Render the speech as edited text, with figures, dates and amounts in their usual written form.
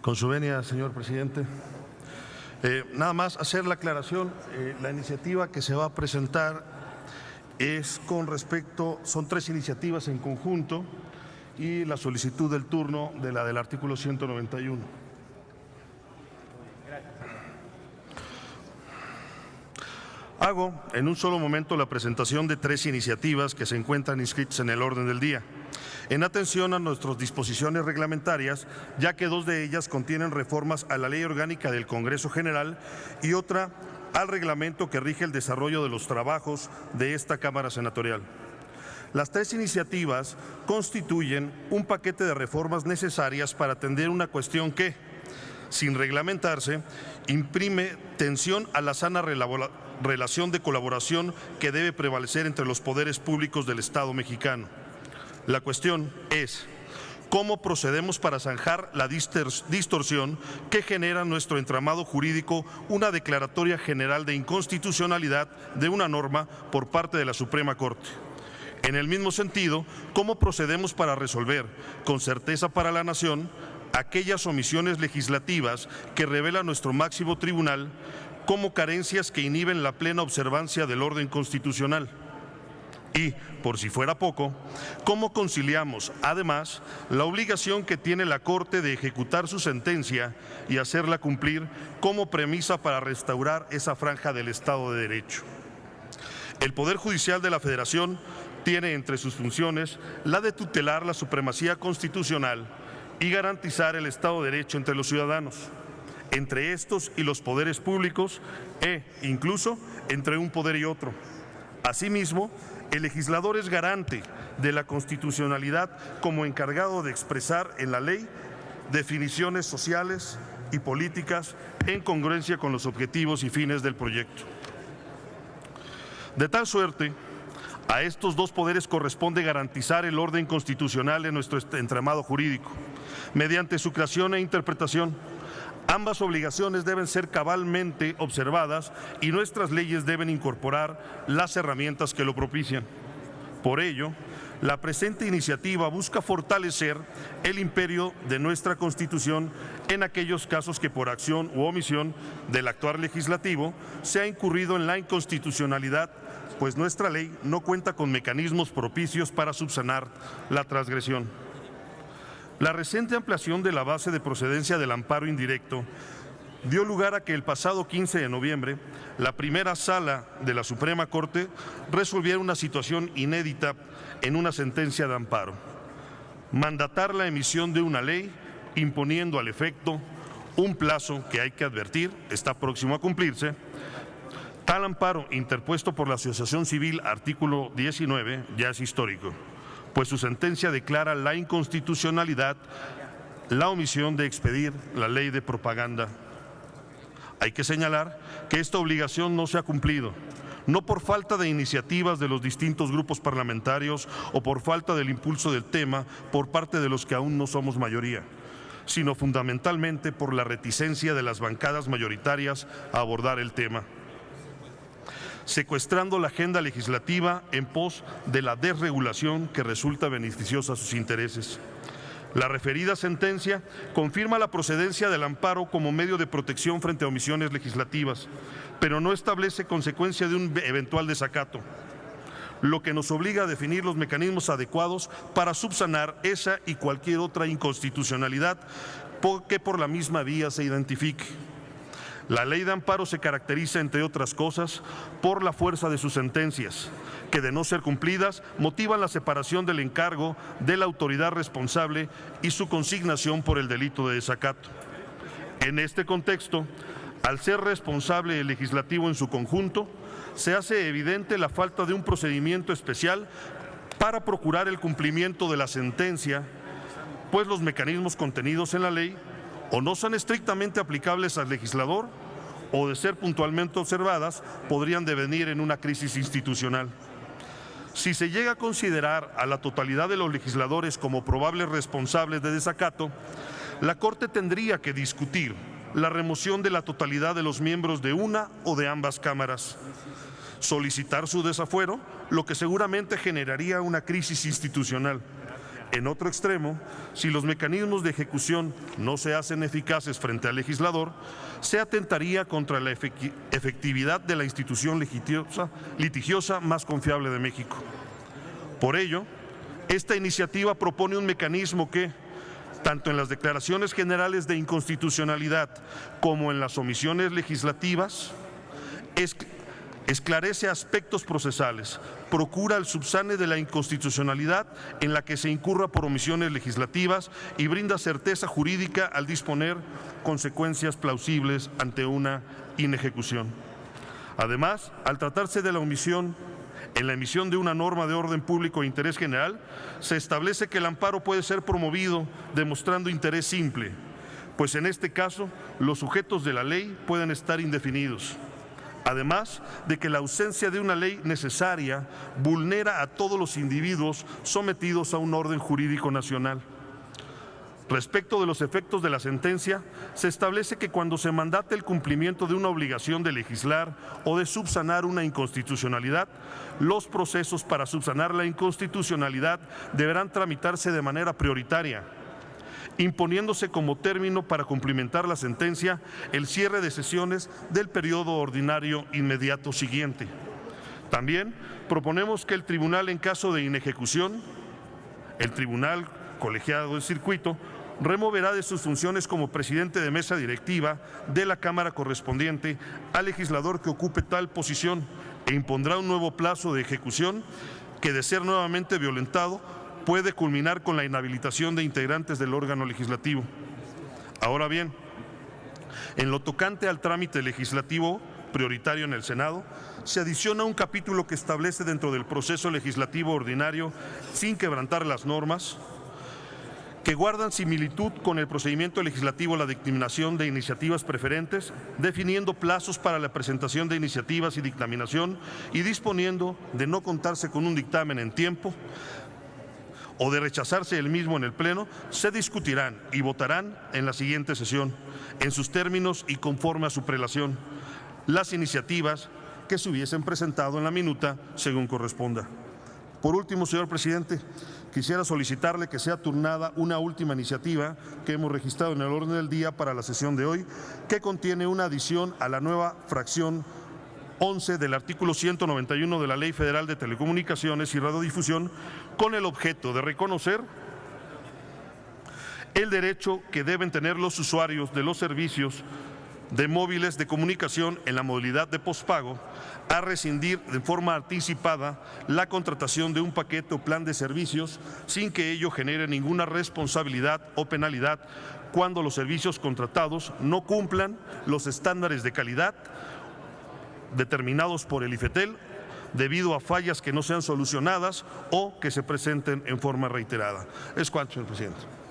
Con su venia, señor presidente. Nada más hacer la aclaración, la iniciativa que se va a presentar es con respecto, son 3 iniciativas en conjunto y la solicitud del turno de la del artículo 191. Hago en un solo momento la presentación de 3 iniciativas que se encuentran inscritas en el orden del día, en atención a nuestras disposiciones reglamentarias, ya que 2 de ellas contienen reformas a la Ley Orgánica del Congreso General y otra al reglamento que rige el desarrollo de los trabajos de esta Cámara Senatorial. Las 3 iniciativas constituyen un paquete de reformas necesarias para atender una cuestión que, sin reglamentarse, imprime tensión a la sana relación de colaboración que debe prevalecer entre los poderes públicos del Estado mexicano. La cuestión es cómo procedemos para zanjar la distorsión que genera nuestro entramado jurídico una declaratoria general de inconstitucionalidad de una norma por parte de la Suprema Corte. En el mismo sentido, cómo procedemos para resolver, con certeza para la nación, aquellas omisiones legislativas que revela nuestro máximo tribunal como carencias que inhiben la plena observancia del orden constitucional. Y, por si fuera poco, ¿cómo conciliamos, además, la obligación que tiene la Corte de ejecutar su sentencia y hacerla cumplir como premisa para restaurar esa franja del Estado de Derecho? El Poder Judicial de la Federación tiene entre sus funciones la de tutelar la supremacía constitucional y garantizar el Estado de Derecho entre los ciudadanos, entre estos y los poderes públicos e incluso entre un poder y otro. Asimismo, el legislador es garante de la constitucionalidad como encargado de expresar en la ley definiciones sociales y políticas en congruencia con los objetivos y fines del proyecto. De tal suerte, a estos 2 poderes corresponde garantizar el orden constitucional en nuestro entramado jurídico, mediante su creación e interpretación. Ambas obligaciones deben ser cabalmente observadas y nuestras leyes deben incorporar las herramientas que lo propician. Por ello, la presente iniciativa busca fortalecer el imperio de nuestra Constitución en aquellos casos que por acción u omisión del actuar legislativo se ha incurrido en la inconstitucionalidad, pues nuestra ley no cuenta con mecanismos propicios para subsanar la transgresión. La reciente ampliación de la base de procedencia del amparo indirecto dio lugar a que el pasado 15 de noviembre la primera sala de la Suprema Corte resolviera una situación inédita en una sentencia de amparo: mandatar la emisión de una ley imponiendo al efecto un plazo que, hay que advertir, está próximo a cumplirse. Tal amparo, interpuesto por la Asociación Civil artículo 19, ya es histórico, pues su sentencia declara la inconstitucionalidad, la omisión de expedir la ley de propaganda. Hay que señalar que esta obligación no se ha cumplido, no por falta de iniciativas de los distintos grupos parlamentarios o por falta del impulso del tema por parte de los que aún no somos mayoría, sino fundamentalmente por la reticencia de las bancadas mayoritarias a abordar el tema, secuestrando la agenda legislativa en pos de la desregulación que resulta beneficiosa a sus intereses. La referida sentencia confirma la procedencia del amparo como medio de protección frente a omisiones legislativas, pero no establece consecuencia de un eventual desacato, lo que nos obliga a definir los mecanismos adecuados para subsanar esa y cualquier otra inconstitucionalidad que por la misma vía se identifique. La ley de amparo se caracteriza, entre otras cosas, por la fuerza de sus sentencias, que de no ser cumplidas motivan la separación del encargo de la autoridad responsable y su consignación por el delito de desacato. En este contexto, al ser responsable el legislativo en su conjunto, se hace evidente la falta de un procedimiento especial para procurar el cumplimiento de la sentencia, pues los mecanismos contenidos en la ley o no son estrictamente aplicables al legislador o, de ser puntualmente observadas, podrían devenir en una crisis institucional. Si se llega a considerar a la totalidad de los legisladores como probables responsables de desacato, la Corte tendría que discutir la remoción de la totalidad de los miembros de una o de ambas cámaras, solicitar su desafuero, lo que seguramente generaría una crisis institucional, En otro extremo, si los mecanismos de ejecución no se hacen eficaces frente al legislador, se atentaría contra la efectividad de la institución litigiosa más confiable de México. Por ello, esta iniciativa propone un mecanismo que, tanto en las declaraciones generales de inconstitucionalidad como en las omisiones legislativas, esclarece aspectos procesales, procura el subsane de la inconstitucionalidad en la que se incurra por omisiones legislativas y brinda certeza jurídica al disponer consecuencias plausibles ante una inejecución. Además, al tratarse de la omisión en la emisión de una norma de orden público de interés general, se establece que el amparo puede ser promovido demostrando interés simple, pues en este caso los sujetos de la ley pueden estar indefinidos. Además de que la ausencia de una ley necesaria vulnera a todos los individuos sometidos a un orden jurídico nacional. Respecto de los efectos de la sentencia, se establece que cuando se mandate el cumplimiento de una obligación de legislar o de subsanar una inconstitucionalidad, los procesos para subsanar la inconstitucionalidad deberán tramitarse de manera prioritaria, imponiéndose como término para cumplimentar la sentencia el cierre de sesiones del periodo ordinario inmediato siguiente. También proponemos que el tribunal, en caso de inejecución, el tribunal colegiado de circuito, removerá de sus funciones como presidente de mesa directiva de la Cámara correspondiente al legislador que ocupe tal posición e impondrá un nuevo plazo de ejecución que, de ser nuevamente violentado, puede culminar con la inhabilitación de integrantes del órgano legislativo. Ahora bien, en lo tocante al trámite legislativo prioritario en el Senado, se adiciona un capítulo que establece dentro del proceso legislativo ordinario, sin quebrantar las normas, que guardan similitud con el procedimiento legislativo la dictaminación de iniciativas preferentes, definiendo plazos para la presentación de iniciativas y dictaminación y disponiendo de no contarse con un dictamen en tiempo o de rechazarse el mismo en el Pleno, se discutirán y votarán en la siguiente sesión, en sus términos y conforme a su prelación, las iniciativas que se hubiesen presentado en la minuta según corresponda. Por último, señor presidente, quisiera solicitarle que sea turnada una última iniciativa que hemos registrado en el orden del día para la sesión de hoy, que contiene una adición a la nueva fracción 11 del artículo 191 de la Ley Federal de Telecomunicaciones y Radiodifusión, con el objeto de reconocer el derecho que deben tener los usuarios de los servicios de móviles de comunicación en la modalidad de pospago a rescindir de forma anticipada la contratación de un paquete o plan de servicios sin que ello genere ninguna responsabilidad o penalidad cuando los servicios contratados no cumplan los estándares de calidad determinados por el IFETEL debido a fallas que no sean solucionadas o que se presenten en forma reiterada. Es cuanto, señor presidente.